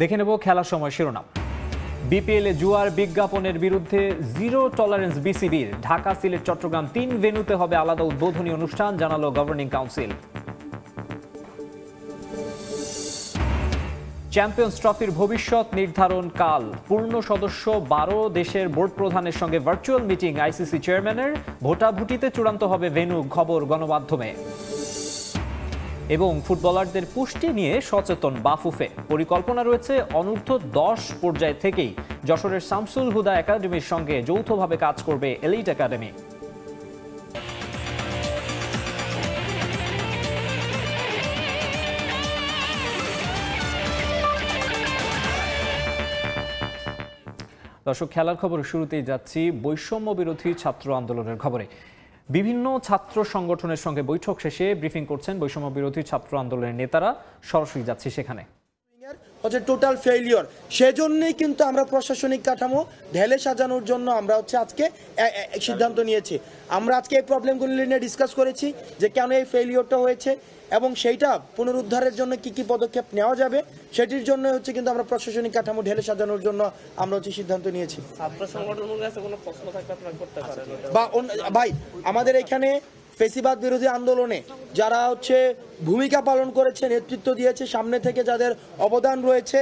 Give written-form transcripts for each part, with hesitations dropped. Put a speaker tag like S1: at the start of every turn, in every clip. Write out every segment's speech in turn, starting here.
S1: দেখে নেব খেলার সময় শিরোনাম। বিপিএলে জুয়ার বিজ্ঞাপনের বিরুদ্ধে জিরো টলারেন্স বিসিবির। ঢাকা, সিলেট, চট্টগ্রাম 3 ভেন্যুতে হবে আলাদা উদ্বোধনী অনুষ্ঠান, জানালো গভর্নিং কাউন্সিল। চ্যাম্পিয়ন্স ট্রফির ভবিষ্যৎ নির্ধারণ কাল। পূর্ণ সদস্য 12 দেশের বোর্ড প্রধানের সঙ্গে ভার্চুয়াল মিটিং আইসিসি চেয়ারম্যানের। ভোটাভুটিতে চূড়ান্ত হবে ভেন্যু, খবর গণমাধ্যমে। এবং ফুটবলারদের পুষ্টি নিয়ে সচেতন বাফুফে। পরিকল্পনা রয়েছে অনূর্ধ্ব 10 পর্যায় থেকেই যশোরের শামসুল হুদা একাডেমির সঙ্গে যৌথভাবে কাজ করবে এলিট একাডেমি। দর্শক, খেলার খবর শুরুতেই যাচ্ছি বৈষম্য বিরোধী ছাত্র আন্দোলনের খবরে। বিভিন্ন ছাত্র সংগঠনের সঙ্গে বৈঠক শেষে ব্রিফিং করছেন বৈষম্য বিরোধী ছাত্র আন্দোলনের নেতারা। সরাসরি যাচ্ছি সেখানে।
S2: হচ্ছে টোটাল ফেইলিওর, সেজন্যই কিন্তু আমরা প্রশাসনিক কাঠামো ঢেলে সাজানোর জন্য আমরা আজকে সিদ্ধান্ত নিয়েছি। আমরা আজকে এই প্রবলেমগুলি নিয়ে ডিসকাস করেছি যে কেন এই ফেইলিওরটা হয়েছে এবং সেইটা পুনরুদ্ধারের জন্য কি কি পদক্ষেপ নেওয়া যাবে, সেটির জন্য কিন্তু আমরা প্রশাসনিক কাঠামো ঢেলে সাজানোর জন্য আমরা সিদ্ধান্ত নিয়েছি। বা ভাই, আমাদের এখানে ফেসিবাদ বিরোধী আন্দোলনে যারা ভূমিকা পালন করেছে, নেতৃত্ব দিয়েছে, সামনে থেকে যাদের অবদান রয়েছে,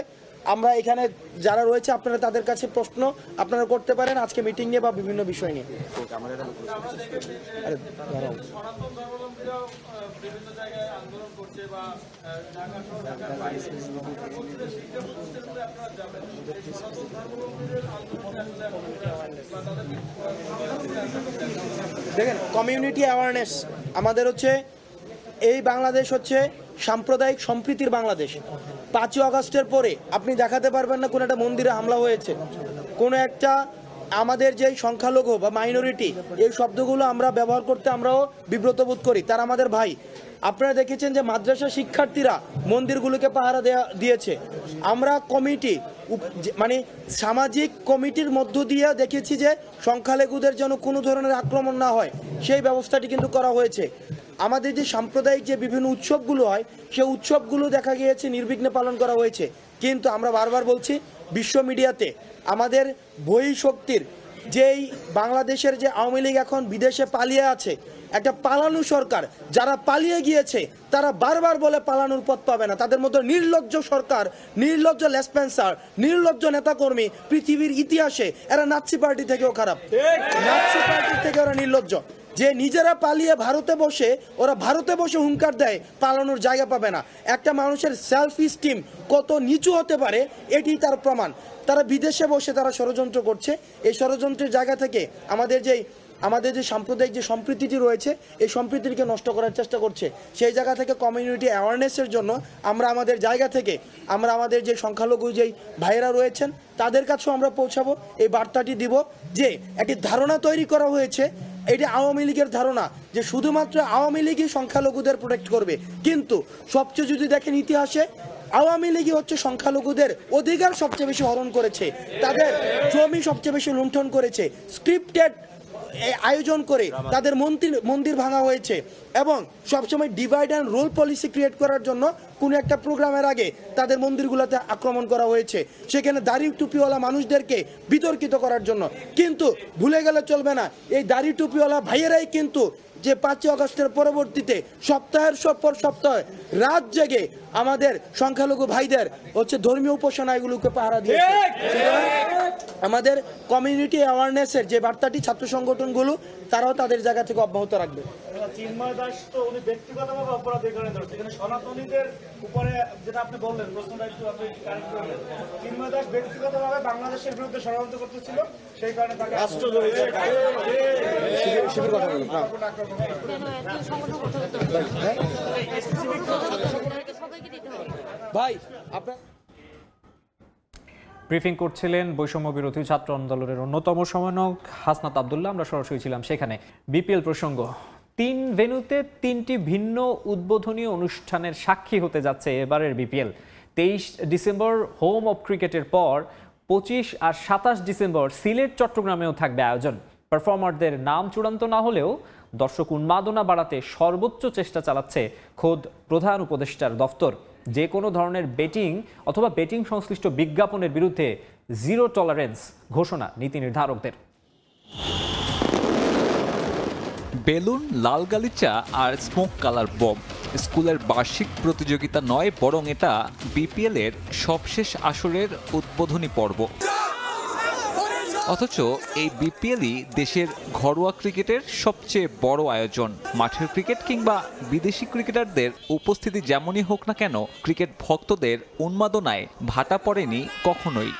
S2: আমরা এখানে যারা রয়েছে আপনারা তাদের কাছে প্রশ্ন আপনারা করতে পারেন আজকে মিটিং নিয়ে বা বিভিন্ন বিষয় নিয়ে। দেখেন, কমিউনিটি অ্যাওয়ারনেস আমাদের এই বাংলাদেশ সাম্প্রদায়িক সম্প্রীতির বাংলাদেশ। 5ই আগস্টের পরে আপনি দেখাতে পারবেন না কোনো একটা মন্দিরে হামলা হয়েছে, কোনো একটা আমাদের যে সংখ্যালঘু বা মাইনরিটি এই শব্দগুলো আমরা ব্যবহার করতে আমরাও বিব্রত বোধ করি। তারা আমাদের ভাই। আপনারা দেখেছেন যে মাদ্রাসা শিক্ষার্থীরা মন্দিরগুলোকে পাহারা দিয়েছে। আমরা কমিটি মানে সামাজিক কমিটির মধ্য দিয়ে দেখেছি যে সংখ্যালঘুদের যেন কোনো ধরনের আক্রমণ না হয়, সেই ব্যবস্থাটি কিন্তু করা হয়েছে। আমাদের যে সাম্প্রদায়িক যে বিভিন্ন উৎসবগুলো হয়, সেই উৎসবগুলো দেখা গিয়েছে নির্বিঘ্নে পালন করা হয়েছে। কিন্তু আমরা বারবার বলছি, বিশ্ব মিডিয়াতে আমাদের বহিঃশক্তির যেই বাংলাদেশের যে আওয়ামী লীগ এখন বিদেশে পালিয়ে আছে, একটা পালানো সরকার, যারা পালিয়ে গিয়েছে তারা বারবার বলে পালানোর পথ পাবে না। তাদের মধ্যে নির্লজ্জ সরকার, নির্লজ্জ লেসপেন্সার, নির্লজ্জ নেতাকর্মী পৃথিবীর ইতিহাসে এরা নাৎসি পার্টি থেকেও খারাপ। নাৎসি পার্টি থেকে ওরা নির্লজ্জ, যে নিজেরা পালিয়ে ভারতে বসে হুঙ্কার দেয় পালানোর জায়গা পাবে না। একটা মানুষের সেলফ স্টিম কত নিচু হতে পারে এটি তার প্রমাণ। তারা বিদেশে বসে তারা ষড়যন্ত্র করছে। এই ষড়যন্ত্রের জায়গা থেকে আমাদের যে সাম্প্রদায়িক যে সম্প্রীতিটি রয়েছে, এই সম্প্রীতিকে নষ্ট করার চেষ্টা করছে। সেই জায়গা থেকে কমিউনিটি অ্যাওয়ারনেসের জন্য আমরা আমাদের জায়গা থেকে আমরা আমাদের যে সংখ্যালঘু যেই ভাইয়েরা রয়েছেন তাদের কাছেও আমরা পৌঁছাবো, এই বার্তাটি দিব যে একটি ধারণা তৈরি করা হয়েছে, এটি আওয়ামী লীগের ধারণা যে শুধুমাত্র আওয়ামী লীগই সংখ্যালঘুদের প্রোটেক্ট করবে। কিন্তু সবচেয়ে যদি দেখেন ইতিহাসে, আওয়ামী লীগই সংখ্যালঘুদের অধিকার সবচেয়ে বেশি হরণ করেছে, তাদের জমি সবচেয়ে বেশি লুণ্ঠন করেছে, স্ক্রিপ্টেড আয়োজন করে তাদের মন্দির ভাঙা হয়েছে এবং সবসময় divide and rule policy create করার জন্য কোনো একটা প্রোগ্রামের আগে তাদের মন্দিরগুলোতে আক্রমণ করা হয়েছে, সেখানে দাড়ি টুপিওয়ালা মানুষদেরকে বিতর্কিত করার জন্য। কিন্তু ভুলে গেলে চলবে না, এই দাড়ি টুপিওয়ালা ভাইয়েরাই কিন্তু যে 5ই আগস্টের পরবর্তীতে সপ্তাহের পর সপ্তাহে রাত জেগে আমাদের সংখ্যালঘু ভাইদের ধর্মীয় উপাসনা এগুলোকে পাহারা দিয়েছে। আমাদের কমিউনিটি অ্যাওয়ারনেসের যে বার্তাটি ছাত্র সংগঠনগুলো তারাও তাদের জায়গা থেকে অব্যাহত রাখবে।
S3: চিন্ময় দাস তো উনি ব্যক্তিগতভাবে অপরাধের কারণে ধরছে, এখানে সনাতনীদের উপরে যেটা আপনি বললেন প্রশ্নটা একটু আপনি কারেক্ট করলেন। চিন্ময় দাস ব্যক্তিগতভাবে বাংলাদেশের বিরুদ্ধে ষড়যন্ত্র করতেছিল, সেই কারণে তাকে রাষ্ট্র ধরেছে।
S2: ভাই আপনার
S1: ব্রিফিং করছিলেন বৈষম্য বিরোধী ছাত্র আন্দোলনের অন্যতম সমন্বয়ক হাসনাত আব্দুল্লাহ। আমরা সরাসরি ছিলাম সেখানে। বিপিএল প্রসঙ্গ, 3 ভেন্যুতে 3টি ভিন্ন উদ্বোধনী অনুষ্ঠানের সাক্ষী হতে যাচ্ছে এবারের বিপিএল। 23 ডিসেম্বর হোম অফ ক্রিকেটের পর 25 আর 27 ডিসেম্বর সিলেট, চট্টগ্রামেও থাকবে আয়োজন। পারফর্মারদের নাম চূড়ান্ত না হলেও দর্শক উন্মাদনা বাড়াতে সর্বোচ্চ চেষ্টা চালাচ্ছে খোদ প্রধান উপদেষ্টার দফতর। যে কোনো ধরনের বেটিং অথবা বেটিং সংশ্লিষ্ট বিজ্ঞাপনের বিরুদ্ধে জিরো টলারেন্স ঘোষণা নীতি নির্ধারকদের।
S4: বেলুন, লাল গালিচা আর স্মোক কালার বম স্কুলের বার্ষিক প্রতিযোগিতা নয়, বরং এটা বিপিএল এর সবশেষ আসরের উদ্বোধনী পর্ব। অথচ এই বিপিএলই দেশের ঘরোয়া ক্রিকেটের সবচেয়ে বড় আয়োজন। মাঠের ক্রিকেট কিংবা বিদেশি ক্রিকেটারদের উপস্থিতি যেমনই হোক না কেন, ক্রিকেট ভক্তদের উন্মাদনায় ভাটা পড়েনি কখনোই।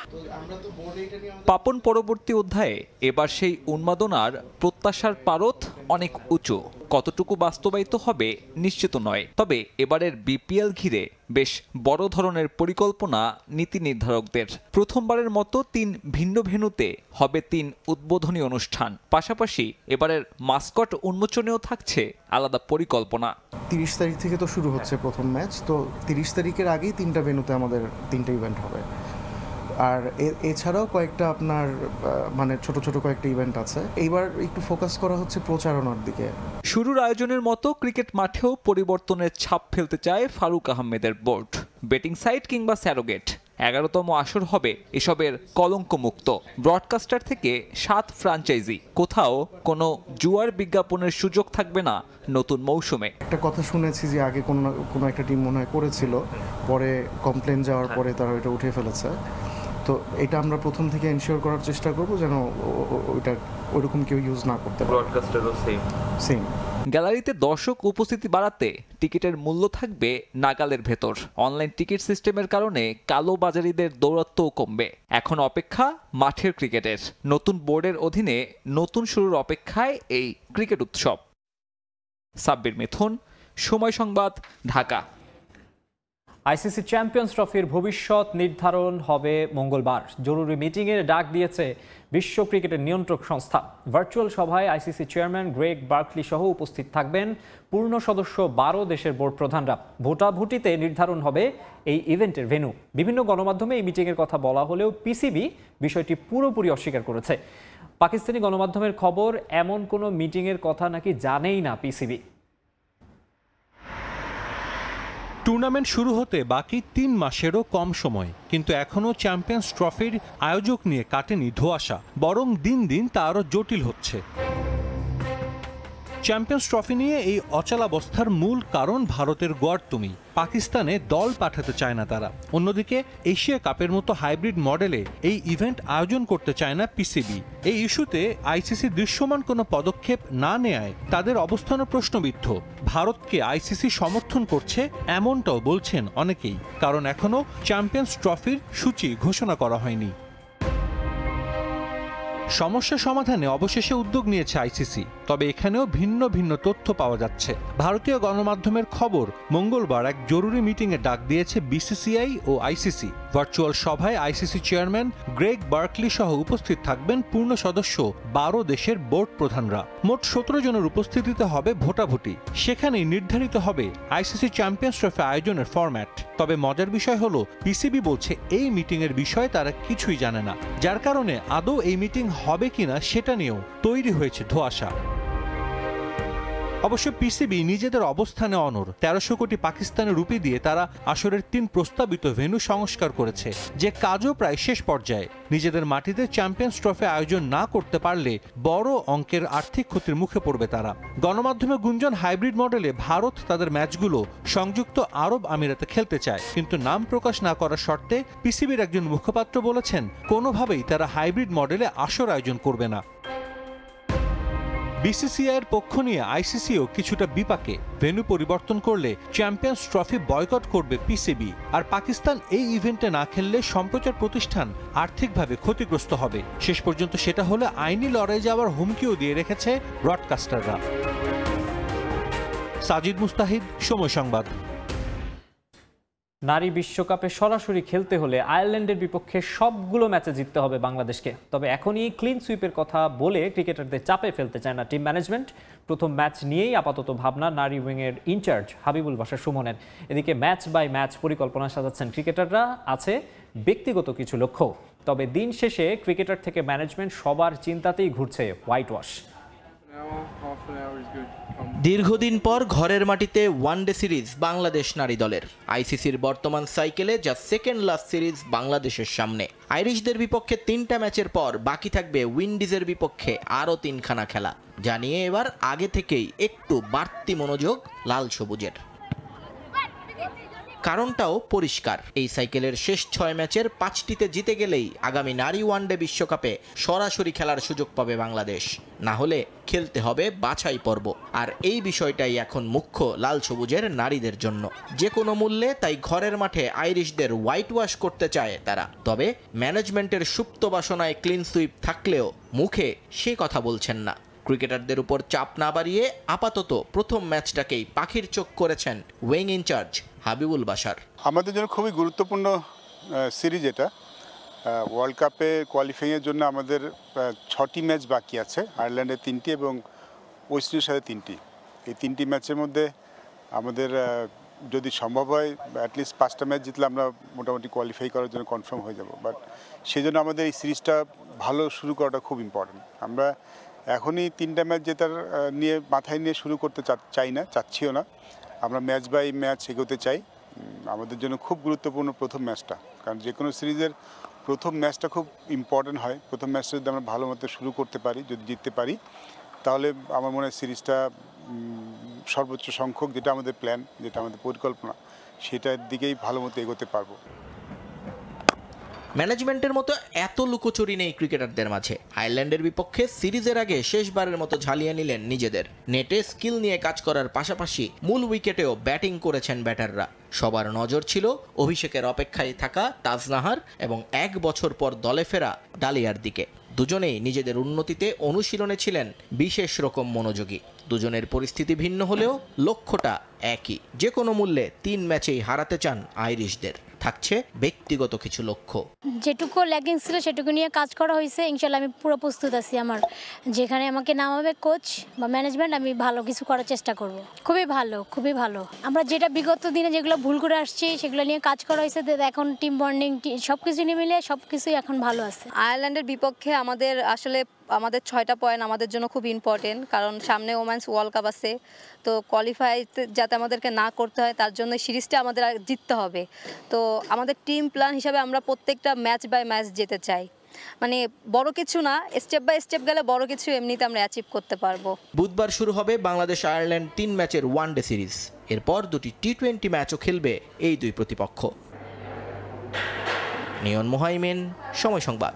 S4: পাপন পরবর্তী অধ্যায়ে এবার সেই উন্মাদনার প্রত্যাশার পারদ অনেক উঁচু। কতটুকু বাস্তবায়িত হবে নিশ্চিত নয়, তবে এবারের বিপিএল ঘিরে বেশ বড় ধরনের পরিকল্পনা নীতি নির্ধারকদের। প্রথমবারের মতো 3 ভিন্ন ভেন্যুতে হবে 3 উদ্বোধনী অনুষ্ঠান। পাশাপাশি এবারের মাস্কট উন্মোচনেও থাকছে আলাদা পরিকল্পনা।
S5: 30 তারিখ থেকে তো শুরু হচ্ছে প্রথম ম্যাচ, তো 30 তারিখের আগেই 3টা ভেন্যুতে আমাদের 3টা ইভেন্ট হবে। আর এছাড়াও কয়েকটা আপনার মানে ছোট ছোট কয়েকটা ইভেন্ট আছে। এইবার একটু ফোকাস করা হচ্ছে প্রচারণার দিকে।
S4: শুরুর আয়োজনের মতো ক্রিকেট মাঠেও পরিবর্তনের ছাপ ফেলতে চায় ফারুক আহমেদের বোর্ড। বেটিং সাইট কিংবা স্যারোগেট 11তম আসর হবে এসবের কলঙ্কমুক্ত। ব্রডকাস্টার থেকে 7 ফ্র্যাঞ্চাইজি, কোথাও কোনো জুয়ার বিজ্ঞাপনের সুযোগ থাকবে না নতুন মৌসুমে।
S5: একটা কথা শুনেছি যে আগে কোনো একটা টিম মনে হয় করেছিল, পরে কমপ্লেন যাওয়ার পরে তারা এটা উঠে ফেলেছে। তো এটা আমরা প্রথম থেকে এনশিওর করার চেষ্টা করব যেন ওইটা ওইরকম কেউ ইউজ না করতে পারে।
S4: ব্রডকাস্টারও সেম। গ্যালারিতে দর্শক উপস্থিতি বাড়াতে টিকিটের মূল্য থাকবে নাগালের ভেতর। অনলাইন টিকিট সিস্টেমের কারণে কালোবাজারিদের দৌরাত্ম্যও কমবে। এখন অপেক্ষা মাঠের ক্রিকেটের। নতুন বোর্ডের অধীনে নতুন শুরুর অপেক্ষায় এই ক্রিকেট উৎসব। সাব্বির মিথুন, সময় সংবাদ, ঢাকা।
S1: আইসিসি চ্যাম্পিয়ন্স ট্রফির ভবিষ্যৎ নির্ধারণ হবে মঙ্গলবার। জরুরি মিটিংয়ের ডাক দিয়েছে বিশ্ব ক্রিকেটের নিয়ন্ত্রক সংস্থা। ভার্চুয়াল সভায় আইসিসি চেয়ারম্যান গ্রেগ বার্কলি সহ উপস্থিত থাকবেন পূর্ণ সদস্য 12 দেশের বোর্ড প্রধানরা। ভোটাভুটিতে নির্ধারণ হবে এই ইভেন্টের ভেন্যু। বিভিন্ন গণমাধ্যমে এই মিটিংয়ের কথা বলা হলেও পিসিবি বিষয়টি পুরোপুরি অস্বীকার করেছে। পাকিস্তানি গণমাধ্যমের খবর, এমন কোনো মিটিংয়ের কথা নাকি জানেই না পিসিবি।
S6: টুর্নামেন্ট শুরু হতে বাকি 3 মাসেরও কম সময়, কিন্তু এখনও চ্যাম্পিয়ন্স ট্রফির আয়োজক নিয়ে কাটেনি ধোঁয়াশা, বরং দিন দিন তা আরও জটিল হচ্ছে। চ্যাম্পিয়ন্স ট্রফি নিয়ে এই অচলাবস্থার মূল কারণ ভারতের গোয়ার্তুমি। পাকিস্তানে দল পাঠাতে চায় না তারা। অন্যদিকে এশিয়া কাপের মতো হাইব্রিড মডেলে এই ইভেন্ট আয়োজন করতে চায় না পিসিবি। এই ইস্যুতে আইসিসি দৃশ্যমান কোনো পদক্ষেপ না নেয়ায় তাদের অবস্থানও প্রশ্নবিদ্ধ। ভারতকে আইসিসি সমর্থন করছে এমনটাও বলছেন অনেকেই, কারণ এখনও চ্যাম্পিয়ন্স ট্রফির সূচি ঘোষণা করা হয়নি। সমস্যা সমাধানে অবশেষে উদ্যোগ নিয়েছে আইসিসি, তবে এখানেও ভিন্ন ভিন্ন তথ্য পাওয়া যাচ্ছে। ভারতীয় গণমাধ্যমের খবর, মঙ্গলবার এক জরুরি মিটিংয়ে ডাক দিয়েছে বিসিসিআই ও আইসিসি। ভার্চুয়াল সভায় আইসিসি চেয়ারম্যান গ্রেগ বার্কলি সহ উপস্থিত থাকবেন পূর্ণ সদস্য 12 দেশের বোর্ড প্রধানরা। মোট 17 জনের উপস্থিতিতে হবে ভোটাভুটি। সেখানেই নির্ধারিত হবে আইসিসি চ্যাম্পিয়ন্স ট্রফি আয়োজনের ফরম্যাট। তবে মজার বিষয় হলো, পিসিবি বলছে এই মিটিংয়ের বিষয়ে তারা কিছুই জানে না, যার কারণে আদৌ এই মিটিং হবে কিনা সেটা নিয়েও তৈরি হয়েছে ধোঁয়াশা। অবশ্য পিসিবি নিজেদের অবস্থানে অনড়। 1300 কোটি পাকিস্তানি রুপি দিয়ে তারা আসরের 3 প্রস্তাবিত ভেন্যু সংস্কার করেছে, যে কাজও প্রায় শেষ পর্যায়ে। নিজেদের মাটিতে চ্যাম্পিয়ন্স ট্রফি আয়োজন না করতে পারলে বড় অঙ্কের আর্থিক ক্ষতির মুখে পড়বে তারা। গণমাধ্যমে গুঞ্জন, হাইব্রিড মডেলে ভারত তাদের ম্যাচগুলো সংযুক্ত আরব আমিরাতে খেলতে চায়, কিন্তু নাম প্রকাশ না করার শর্তে পিসিবির একজন মুখপাত্র বলেছেন কোনোভাবেই তারা হাইব্রিড মডেলে আসর আয়োজন করবে না। বিসিসিআইয়ের পক্ষ নিয়ে আইসিসিও কিছুটা বিপাকে। ভেন্যু পরিবর্তন করলে চ্যাম্পিয়ন্স ট্রফি বয়কট করবে পিসিবি, আর পাকিস্তান এই ইভেন্টে না খেললে সম্প্রচার প্রতিষ্ঠান আর্থিকভাবে ক্ষতিগ্রস্ত হবে। শেষ পর্যন্ত সেটা হলে আইনি লড়াই যাওয়ার হুমকিও দিয়ে রেখেছে ব্রডকাস্টাররা। সাজিদ মুস্তাহিদ, সময় সংবাদ।
S1: নারী বিশ্বকাপে সরাসরি খেলতে হলে আয়ারল্যান্ডের বিপক্ষে সবগুলো ম্যাচে জিততে হবে বাংলাদেশকে। তবে এখনই ক্লিন সুইপের কথা বলে ক্রিকেটারদের চাপে ফেলতে চায় না টিম ম্যানেজমেন্ট। প্রথম ম্যাচ নিয়েই আপাতত ভাবনা নারী উইংয়ের ইনচার্জ হাবিবুল বাশার সুমনের। এদিকে ম্যাচ বাই ম্যাচ পরিকল্পনা সাজাচ্ছেন ক্রিকেটাররা, আছে ব্যক্তিগত কিছু লক্ষ্য। তবে দিন শেষে ক্রিকেটার থেকে ম্যানেজমেন্ট সবার চিন্তাতেই ঘুরছে হোয়াইট ওয়াশ।
S7: দীর্ঘদিন পর ঘরের মাটিতে ওয়ানডে সিরিজ বাংলাদেশ নারী দলের। আইসিসির বর্তমান সাইকেলে যা সেকেন্ড লাস্ট সিরিজ বাংলাদেশের সামনে। আইরিশদের বিপক্ষে 3টা ম্যাচের পর বাকি থাকবে উইন্ডিজের বিপক্ষে আরও 3খানা খেলা, যা নিয়ে এবার আগে থেকেই একটু বাড়তি মনোযোগ লাল সবুজের। কারণটাও পরিষ্কার, এই সাইকেলের শেষ 6 ম্যাচের 5টিতে জিতে গেলেই আগামী নারী ওয়ানডে বিশ্বকাপে সরাসরি খেলার সুযোগ পাবে বাংলাদেশ। না হলে খেলতে হবে বাছাই পর্ব। আর এই বিষয়টাই এখন মুখ্য লাল সবুজের নারীদের জন্য। যে কোনো মূল্যে তাই ঘরের মাঠে আইরিশদের হোয়াইট ওয়াশ করতে চায় তারা। তবে ম্যানেজমেন্টের সুপ্ত বাসনায় ক্লিন সুইপ থাকলেও মুখে সে কথা বলছেন না। ক্রিকেটারদের উপর চাপ না বাড়িয়ে আপাতত প্রথম ম্যাচটাকেই পাখির চোখ করেছেন ওয়েং ইনচার্জ হাবিবুল বাশার।
S8: আমাদের জন্য খুবই গুরুত্বপূর্ণ সিরিজ এটা। ওয়ার্ল্ড কাপে কোয়ালিফাইংয়ের জন্য আমাদের 6টি ম্যাচ বাকি আছে, আয়ারল্যান্ডে 3টি এবং ওয়েস্ট ইন্ডিজের সাথে 3টি। এই 3টি ম্যাচের মধ্যে আমাদের যদি সম্ভব হয় অ্যাটলিস্ট 5টা ম্যাচ জিতলে আমরা মোটামুটি কোয়ালিফাই করার জন্য কনফার্ম হয়ে যাব। বাট সেই জন্য আমাদের এই সিরিজটা ভালো শুরু করাটা খুব ইম্পর্টেন্ট। আমরা এখনই 3টা ম্যাচ জেতার নিয়ে মাথায় নিয়ে শুরু করতে চাই না, চাচ্ছিও না। আমরা ম্যাচ বাই ম্যাচ এগোতে চাই। আমাদের জন্য খুব গুরুত্বপূর্ণ প্রথম ম্যাচটা, কারণ যে কোনো সিরিজের প্রথম ম্যাচটা খুব ইম্পর্টেন্ট হয়। প্রথম ম্যাচটা যদি আমরা ভালো মতো শুরু করতে পারি, যদি জিততে পারি, তাহলে আমার মনে হয় সিরিজটা সর্বোচ্চ সংখ্যক, যেটা আমাদের প্ল্যান, যেটা আমাদের পরিকল্পনা, সেটার দিকেই ভালো মতো এগোতে পারবো।
S7: ম্যানেজমেন্টের মতো এত লুকোচুরি নেই ক্রিকেটারদের মাঝে। আয়ারল্যান্ডের বিপক্ষে সিরিজের আগে শেষবারের মতো ঝালিয়ে নিলেন নিজেদের। নেটে স্কিল নিয়ে কাজ করার পাশাপাশি মূল উইকেটেও ব্যাটিং করেছেন ব্যাটাররা। সবার নজর ছিল অভিষেকের অপেক্ষায় থাকা তাজনাহার এবং 1 বছর পর দলে ফেরা ডালিয়ার দিকে। দুজনেই নিজেদের উন্নতিতে অনুশীলনে ছিলেন বিশেষ রকম মনোযোগী। দুজনের পরিস্থিতি ভিন্ন হলেও লক্ষ্যটা একই, যে কোনো মূল্যে 3 ম্যাচেই হারাতে চান আইরিশদের। থাকছে ব্যক্তিগত কিছু লক্ষ্য।
S9: যেটুকু ল্যাকিং ছিল সেটুকু নিয়ে কাজ করা হয়েছে। ইনশাল্লাহ আমি পুরো প্রস্তুত আছি। আমার যেখানে আমাকে নামাবে কোচ বা ম্যানেজমেন্ট, আমি ভালো কিছু করার চেষ্টা করব। খুবই ভালো, খুবই ভালো। আমরা যেটা বিগত দিনে যেগুলো ভুল করে আসছি সেগুলো নিয়ে কাজ করা হয়েছে। এখন টিম বন্ডিং সব কিছু নিয়ে মিলে সব কিছুই এখন ভালো আছে।
S10: আয়ারল্যান্ডের বিপক্ষে আমাদের 6টা পয়েন্ট আমাদের জন্য খুব ইম্পর্টেন্ট, কারণ সামনে ওমেন্স ওয়ার্ল্ড কাপ আছে। তো কোয়ালিফাই যাতে আমাদেরকে না করতে হয়, তার জন্য সিরিজটা আমাদের জিততে হবে। তো আমাদের টিম প্ল্যান হিসাবে আমরা প্রত্যেকটা ম্যাচ বাই ম্যাচ যেতে চাই। মানে বড় কিছু না, স্টেপ বাই স্টেপ গেলে বড় কিছু এমনিতে আমরা অ্যাচিভ করতে পারবো।
S7: বুধবার শুরু হবে বাংলাদেশ আয়ারল্যান্ড 3 ম্যাচের ওয়ানডে সিরিজ। এরপর 2টি টি20 ম্যাচও খেলবে এই দুই প্রতিপক্ষ। নিয়ন মোহাইমেন, সময় সংবাদ।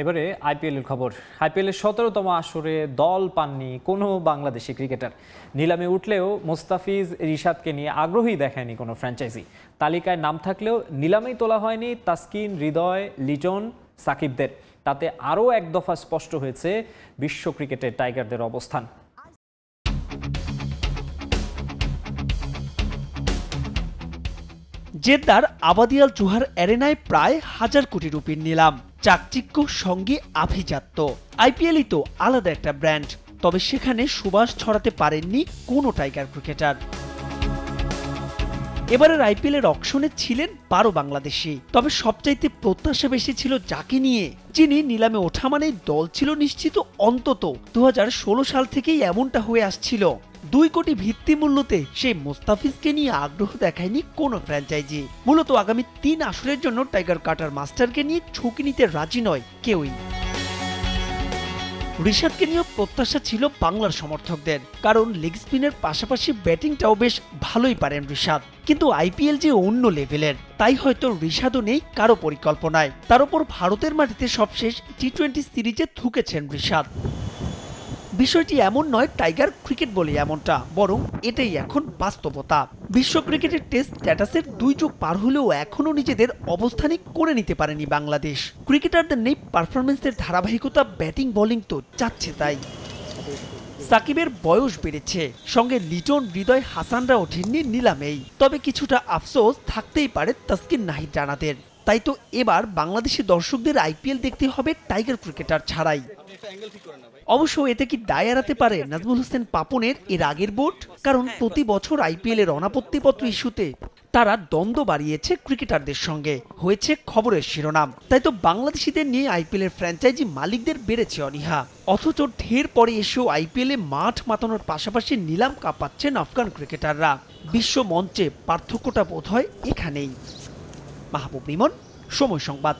S1: এবারে আইপিএলের খবর। আইপিএলের 17তম আসরে দল পাননি কোনো বাংলাদেশি ক্রিকেটার। নিলামে উঠলেও মোস্তাফিজ, রিশাদকে নিয়ে আগ্রহী দেখায়নি কোনো ফ্র্যাঞ্চাইজি। তালিকায় নাম থাকলেও নিলামেই তোলা হয়নি তাসকিন, হৃদয়, লিটন, সাকিবদের। তাতে আরও এক দফা স্পষ্ট হয়েছে বিশ্ব ক্রিকেটের টাইগারদের অবস্থান।
S11: জেদ্দার আবাদিয়াল জোহার অ্যারেনায় প্রায় 1000 কোটি রুপির নিলাম। চাকচিক্য সঙ্গে আভিজাত্য। আইপিএলই তো আলাদা একটা ব্র্যান্ড, তবে সেখানে সুবাস ছড়াতে পারেননি কোনো টাইগার ক্রিকেটার। এবারের আইপিএলের অকশনে ছিলেন 12 বাংলাদেশি, তবে সবচাইতে প্রত্যাশা বেশি ছিল যাকে নিয়ে, যিনি নিলামে ওঠা মানেই দল ছিল নিশ্চিত। অন্তত 2016 সাল থেকেই এমনটা হয়ে আসছিল। 2 কোটি ভিত্তিমূল্যতে সেই মোস্তাফিজকে নিয়ে আগ্রহ দেখায়নি কোনো ফ্র্যাঞ্চাইজি। মূলত আগামী 3 আসরের জন্য টাইগার কাটার মাস্টারকে নিয়ে ঝুঁকি নিতে রাজি নয় কেউই। রিশাদকে নিয়েও প্রত্যাশা ছিল বাংলার সমর্থকদের, কারণ লেগ স্পিনের পাশাপাশি ব্যাটিংটাও বেশ ভালোই পারেন রিশাদ। কিন্তু আইপিএল যে অন্য লেভেলের, তাই হয়তো রিশাদও নেই কারো পরিকল্পনায়। তার উপর ভারতের মাটিতে সবশেষ টি20 সিরিজে থুকেছেন রিশাদ। বিষয়টি এমন নয় টাইগার ক্রিকেট বলে এমনটা, বরং এটাই এখন বাস্তবতা। বিশ্ব ক্রিকেটের টেস্ট স্ট্যাটাসের 2 যুগ পার হলেও এখনও নিজেদের অবস্থানই করে নিতে পারেনি বাংলাদেশ। ক্রিকেটারদের নেই পারফরমেন্সের ধারাবাহিকতা, ব্যাটিং বোলিং তো চাচ্ছে তাই। সাকিবের বয়স বেড়েছে, সঙ্গে লিটন, হৃদয়, হাসানরা ওঠেননি নিলামেই। তবে কিছুটা আফসোস থাকতেই পারে তাসকিন, নাহিদ রানাদের। তাই তো এবার বাংলাদেশি দর্শকদের আইপিএল দেখতে হবে টাইগার ক্রিকেটার ছাড়াই। অবশ্য এতে কি দায় এড়াতে পারে নাজমুল হোসেন পাপনের এর আগের বোর্ড? কারণ প্রতি বছর আইপিএল এর অনাপত্তিপত্র ইস্যুতে তারা দ্বন্দ্ব বাড়িয়েছে ক্রিকেটারদের সঙ্গে, হয়েছে খবরের শিরোনাম। তাই তো বাংলাদেশিদের নিয়ে আইপিএল এর ফ্র্যাঞ্চাইজি মালিকদের বেড়েছে অনীহা। অথচ ঢের পরে এসেও আইপিএল এ মাঠ মাতানোর পাশাপাশি নিলাম কাঁপাচ্ছেন আফগান ক্রিকেটাররা। বিশ্ব মঞ্চে পার্থক্যটা বোধ হয় এখানেই। মাহবুব রিমন, সময় সংবাদ।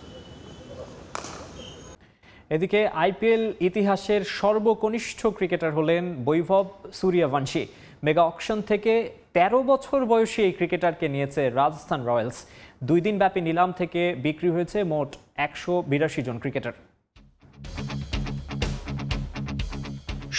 S1: এদিকে আইপিএল ইতিহাসের সর্বকনিষ্ঠ ক্রিকেটার হলেন বৈভব সূর্যবংশী। মেগা অকশন থেকে ১৩ বছর বয়সী এই ক্রিকেটারকে নিয়েছে রাজস্থান রয়্যালস। 2 দিন ব্যাপী নিলাম থেকে বিক্রি হয়েছে মোট 182 জন ক্রিকেটার।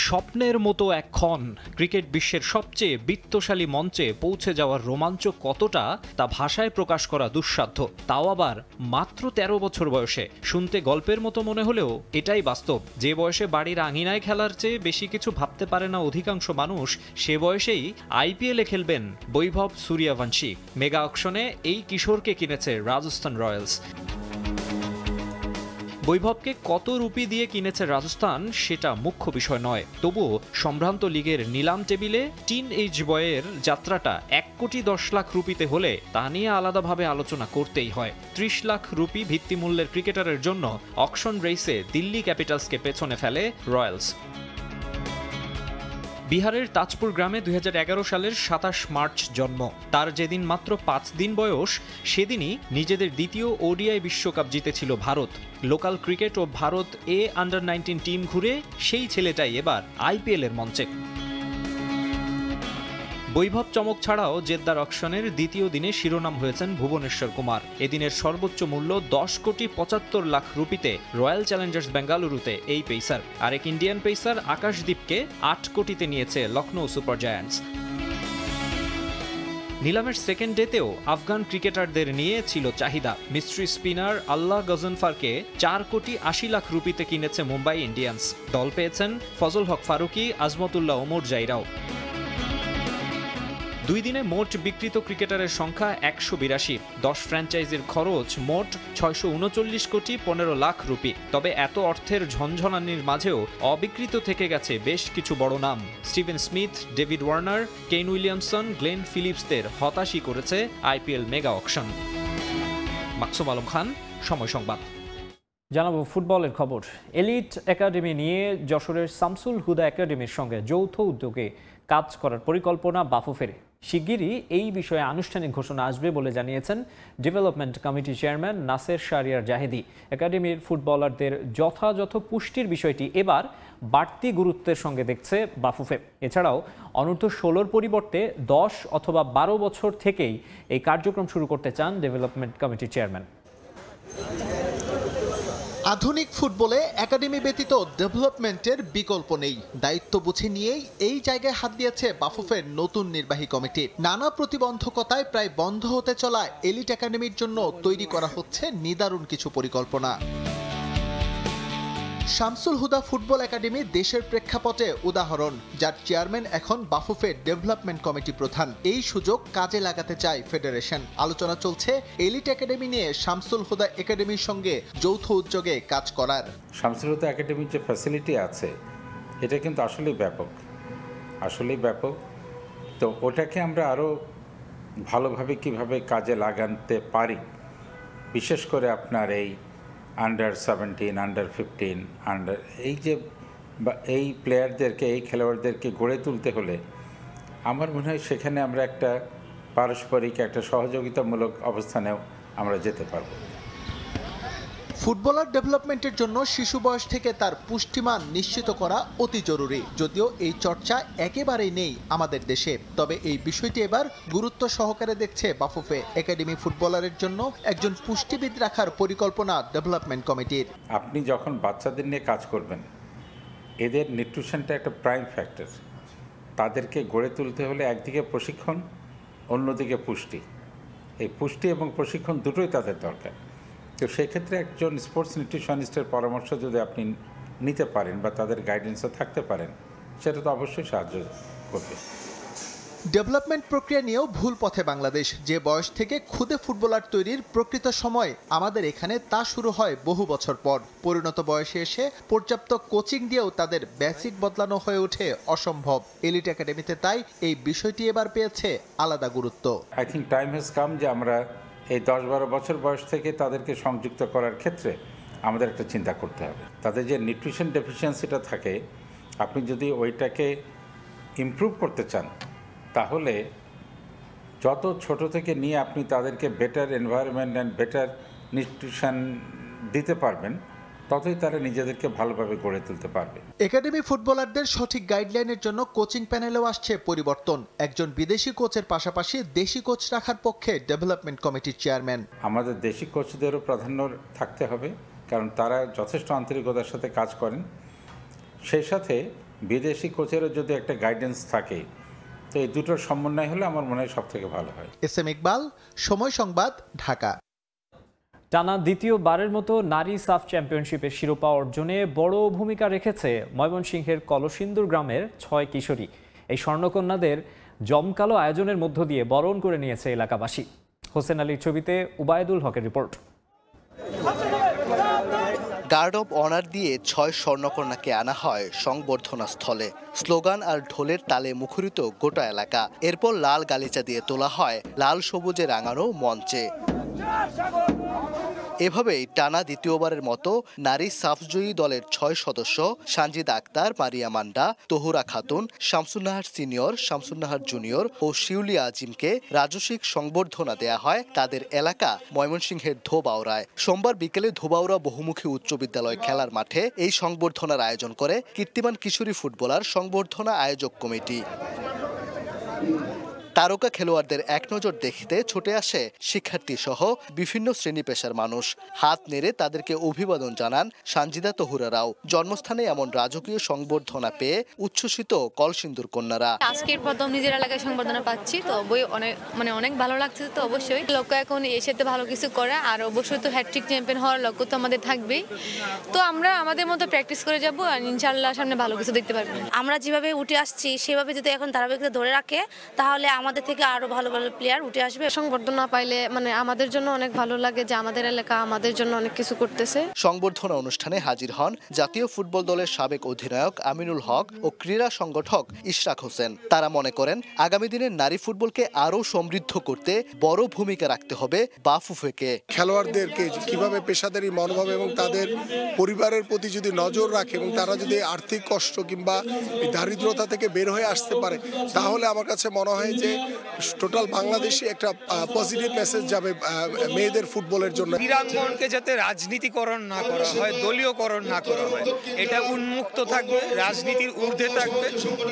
S12: স্বপ্নের মতো এক ক্ষণ, ক্রিকেট বিশ্বের সবচেয়ে বিত্তশালী মঞ্চে পৌঁছে যাওয়ার রোমাঞ্চ কতটা তা ভাষায় প্রকাশ করা দুঃসাধ্য, তাও আবার মাত্র ১৩ বছর বয়সে। শুনতে গল্পের মতো মনে হলেও এটাই বাস্তব। যে বয়সে বাড়ির আঙিনায় খেলার চেয়ে বেশি কিছু ভাবতে পারে না অধিকাংশ মানুষ, সে বয়সেই আইপিএলে খেলবেন বৈভব সূর্যবংশী। মেগা অকশনে এই কিশোরকে কিনেছে রাজস্থান রয়্যালস। বৈভবকে কত রুপি দিয়ে কিনেছে রাজস্থান সেটা মুখ্য বিষয় নয়, তবুও সম্ভ্রান্ত লিগের নিলাম টেবিলে টিন এইজ বয়ের যাত্রাটা 1,10,00,000 রুপিতে হলে তা নিয়ে আলাদাভাবে আলোচনা করতেই হয়। 30 লাখ রুপি ভিত্তিমূল্যের ক্রিকেটারের জন্য অকশন রেসে দিল্লি ক্যাপিটালসকে পেছনে ফেলে রয়্যালস। বিহারের তাজপুর গ্রামে 2011 সালের 27 মার্চ জন্ম। তার যেদিন মাত্র 5 দিন বয়স, সেদিনই নিজেদের দ্বিতীয় ওডিআই বিশ্বকাপ জিতেছিল ভারত। লোকাল ক্রিকেট ও ভারত আন্ডার-19 টিম ঘুরে সেই ছেলেটাই এবার আইপিএল এর মঞ্চে। বৈভব চমক ছাড়াও জেদ্দার অকশনের দ্বিতীয় দিনে শিরোনাম হয়েছেন ভুবনেশ্বর কুমার। এদিনের সর্বোচ্চ মূল্য 10,75,00,000 রুপিতে রয়্যাল চ্যালেঞ্জার্স বেঙ্গালুরুতে এই পেসার। আরেক ইন্ডিয়ান পেসার আকাশদীপকে 8 কোটিতে নিয়েছে লখনৌ সুপার জায়ান্টস। নিলামের সেকেন্ড ডেতেও আফগান ক্রিকেটারদের নিয়ে ছিল চাহিদা। মিস্ট্রি স্পিনার আল্লাহ গজনফারকে 4,80,00,000 রুপিতে কিনেছে মুম্বাই ইন্ডিয়ান্স। দল পেয়েছেন ফজল হক ফারুকি, আজমতুল্লাহ ওমর জাইরাও। 2 দিনে মোট বিক্রিত ক্রিকেটারের সংখ্যা 182। 10 ফ্র্যাঞ্চাইজির খরচ মোট 639,15,00,000 রুপি। তবে এত অর্থের ঝনঝনানির মাঝেও অবিকৃত থেকে গেছে বেশ কিছু বড় নাম। Steven Smith, David Warner, Kane Williamson, Glenn ফিলিপসদের হতাশই করেছে IPL mega auction. Maksum Alam Khan, সময় সংবাদ।
S1: জানাবো ফুটবলের খবর। এলিট একাডেমি নিয়ে যশোরের শামসুল হুদা একাডেমির সঙ্গে যৌথ উদ্যোগে কাজ করার পরিকল্পনা বাফুফের। শিগগিরই এই বিষয়ে আনুষ্ঠানিক ঘোষণা আসবে বলে জানিয়েছেন development committee chairman Naser Shahriar Zahedi. একাডেমির ফুটবলারদের যথাযথ পুষ্টির বিষয়টি এবার বাড়তি গুরুত্বের সঙ্গে দেখছে বাফুফে। এছাড়াও অনূর্ধ্ব 16-র পরিবর্তে 10 অথবা 12 বছর থেকেই এই কার্যক্রম শুরু করতে চান ডেভেলপমেন্ট কমিটির চেয়ারম্যান।
S13: আধুনিক ফুটবলে একাডেমি ব্যতীত ডেভেলপমেন্টের বিকল্প নেই। দায়িত্ব বুঝে নিয়েই এই জায়গায় হাত দিয়েছে বাফুফের নতুন নির্বাহী কমিটি। নানা প্রতিবন্ধকতায় প্রায় বন্ধ হতে চলা এলিট একাডেমির জন্য তৈরি করা হচ্ছে নিদারুণ কিছু পরিকল্পনা। শামসুল হুদা ফুটবল একাডেমি দেশের প্রেক্ষাপটে উদাহরণ, যার চেয়ারম্যান এখন বাফুফের ডেভেলপমেন্ট কমিটি প্রধান। এই সুযোগ কাজে লাগাতে চায় ফেডারেশন। আলোচনা চলছে এলিট একাডেমি নিয়ে শামসুল হুদা একাডেমির সঙ্গে যৌথ উদ্যোগে কাজ করার।
S14: শামসুল হুদা একাডেমির যে ফ্যাসিলিটি আছে এটা কিন্তু আসলেই ব্যাপক। তো ওটাকে আমরা আরও ভালোভাবে কিভাবে কাজে লাগাতে পারি, বিশেষ করে আপনার এই আন্ডার-17, আন্ডার-15, এই প্লেয়ারদেরকে, এই খেলোয়াড়দেরকে গড়ে তুলতে হলে আমার মনে হয় সেখানে আমরা একটা পারস্পরিক একটা সহযোগিতামূলক অবস্থানেও আমরা যেতে পারবো।
S13: ফুটবলার ডেভেলপমেন্টের জন্য শিশু বয়স থেকে তার পুষ্টিমান নিশ্চিত করা অতি জরুরি। যদিও এই চর্চা একেবারেই নেই আমাদের দেশে, তবে এই বিষয়টি এবার গুরুত্ব সহকারে দেখছে বাফুফে। একাডেমি ফুটবলারের জন্য একজন পুষ্টিবিদ রাখার পরিকল্পনা ডেভেলপমেন্ট কমিটির।
S14: আপনি যখন বাচ্চাদের নিয়ে কাজ করবেন, এদের নিউট্রিশনটা একটা প্রাইম ফ্যাক্টর। তাদেরকে গড়ে তুলতে হলে একদিকে প্রশিক্ষণ, অন্যদিকে পুষ্টি। এই পুষ্টি এবং প্রশিক্ষণ দুটোই তাদের দরকার। তো সেক্ষেত্রে একজন স্পোর্টস নিউট্রিশনিস্টের পরামর্শ যদি আপনি নিতে পারেন বা তাদের গাইডেন্সে থাকতে পারেন, সেটা তো অবশ্যই সাহায্য করবে।
S13: ডেভেলপমেন্ট প্রক্রিয়া নিয়েও ভুল পথে বাংলাদেশ। যে বয়স থেকে খুদে ফুটবলার তৈরির প্রকৃত সময় আমাদের এখানে তা শুরু হয় বহু বছর পর। পরিণত বয়সে এসে পর্যাপ্ত কোচিং দিয়েও তাদের বেসিক বদলানো হয়ে ওঠে অসম্ভব। এলিট একাডেমিতে তাই এই বিষয়টি এবার পেয়েছে আলাদা গুরুত্ব।
S14: I think time has come যে আমরা এই 10-12 বছর বয়স থেকে তাদেরকে সংযুক্ত করার ক্ষেত্রে আমাদের একটা চিন্তা করতে হবে। তাদের যে নিউট্রিশন ডেফিসিয়েন্সিটা থাকে, আপনি যদি ওইটাকে ইমপ্রুভ করতে চান তাহলে যত ছোট থেকে নিয়ে আপনি তাদেরকে better environment and better nutrition দিতে পারবেন, ততই তারা নিজেদেরকে ভালোভাবে গড়ে তুলতে পারবে।
S13: একাডেমি ফুটবলারদের সঠিক গাইডলাইনের জন্য কোচিং প্যানেলেও আসছে পরিবর্তন। একজন বিদেশি কোচের পাশাপাশি দেশি কোচ রাখার পক্ষে ডেভেলপমেন্ট কমিটির চেয়ারম্যান।
S14: আমাদের দেশি কোচদেরও প্রাধান্য থাকতে হবে, কারণ তারা যথেষ্ট আন্তরিকতার সাথে কাজ করেন। সেই সাথে বিদেশি কোচেরও যদি একটা গাইডেন্স থাকে, তো এই দুটোর সমন্বয় হলে আমার মনে হয় সব থেকে ভালো হয়।
S13: এস.এম. ইকবাল, সময় সংবাদ, ঢাকা।
S1: টানা দ্বিতীয়বারের মতো নারী সাফ চ্যাম্পিয়নশিপের শিরোপা অর্জনে বড় ভূমিকা রেখেছে ময়মনসিংহের কলসিন্দুর গ্রামের 6 কিশোরী। এই স্বর্ণকন্যাদের জমকালো আয়োজনের মধ্য দিয়ে বরণ করে নিয়েছে এলাকাবাসী। হোসেন আলীর ছবিতে উবায়দুল হকের রিপোর্ট।
S15: গার্ড অব অনার দিয়ে 6 স্বর্ণকন্যাকে আনা হয় সংবর্ধনা স্থলে। স্লোগান আর ঢোলের তালে মুখরিত গোটা এলাকা। এরপর লাল গালিচা দিয়ে তোলা হয় লাল সবুজে রাঙানো মঞ্চে। এভাবেই টানা দ্বিতীয়বারের মতো নারী সাফজয়ী দলের 6 সদস্য সানজিদা আক্তার, মারিয়া মান্ডা, তহুরা খাতুন, শামসুন্নাহার সিনিয়র, শামসুন্নাহার জুনিয়র ও শিউলি আজিমকে রাজস্বিক সংবর্ধনা দেয়া হয় তাদের এলাকা ময়মনসিংহের ধোবাউড়ায়। সোমবার বিকেলে ধোবাউড়া বহুমুখী উচ্চ বিদ্যালয় খেলার মাঠে এই সংবর্ধনার আয়োজন করে কীর্তিমান কিশোরী ফুটবলার সংবর্ধনা আয়োজক কমিটি। তারকা খেলোয়াড়দের এক নজর দেখতে ছুটে আসে শিক্ষার্থী সহ বিভিন্ন শ্রেণী পেশার মানুষ। হাত নেড়ে তাদেরকে অভিবাদন জানান সানজিদা, তহুরারাও। জন্মস্থানে এমন রাজকীয় সংবর্ধনা পেয়ে উচ্ছ্বসিত কলসিন্দুর কন্যারা।
S16: আজকের প্রথম নিজের এলাকায় সংবর্ধনা পাচ্ছি, তো অনেক ভালো লাগছে। তো অবশ্যই লক্ষ্য এখন এসেতে ভালো কিছু করে, আর অবশ্যই তো হ্যাট্রিক চ্যাম্পিয়ন হওয়ার লক্ষ্য তো আমাদের থাকবেই। তো আমরা আমাদের মতো প্র্যাকটিস করে যাব, আর ইনশাআল্লাহ সামনে ভালো কিছু দেখতে পারবো।
S17: আমরা যেভাবে উঠে আসছি সেভাবে যদি এখন ধারাবাহিকতা ধরে রাখে, তাহলে আমাদের থেকে আরো ভালো ভালো প্লেয়ার উঠে আসবে।
S16: সংবর্ধনা পাইলে আমাদের জন্য অনেক ভালো লাগে যে আমাদের এলাকা আমাদের জন্য অনেক কিছু করতেছে।
S15: সংবর্ধনা অনুষ্ঠানে হাজির হন জাতীয় ফুটবল দলের সাবেক অধিনায়ক আমিনুল হক ও ক্রীড়া সংগঠক ইশরাক হোসেন। তারা মনে করেন আগামী দিনে নারী ফুটবলকে আরো সমৃদ্ধ করতে বড় ভূমিকা রাখতে হবে বাফুফেকে।
S18: খেলোয়াড়দেরকে কিভাবে পেশাদারি মনোভাব এবং তাদের পরিবারের প্রতি যদি নজর রাখে এবং তারা যদি আর্থিক কষ্ট কিংবা দারিদ্রতা থেকে বের হয়ে আসতে পারে, তাহলে আমার কাছে মনে হয় যে টোটাল বাংলাদেশে একটা পজিটিভ মেসেজ যাবে মেয়েদের ফুটবলের জন্য।
S19: ক্রীড়াঙ্গনকে যাতে রাজনীতিকরণ না করা হয়, দলীয়করণ না করা হয়, এটা উন্মুক্ত থাকবে, রাজনীতির ঊর্ধ্বে থাকবে,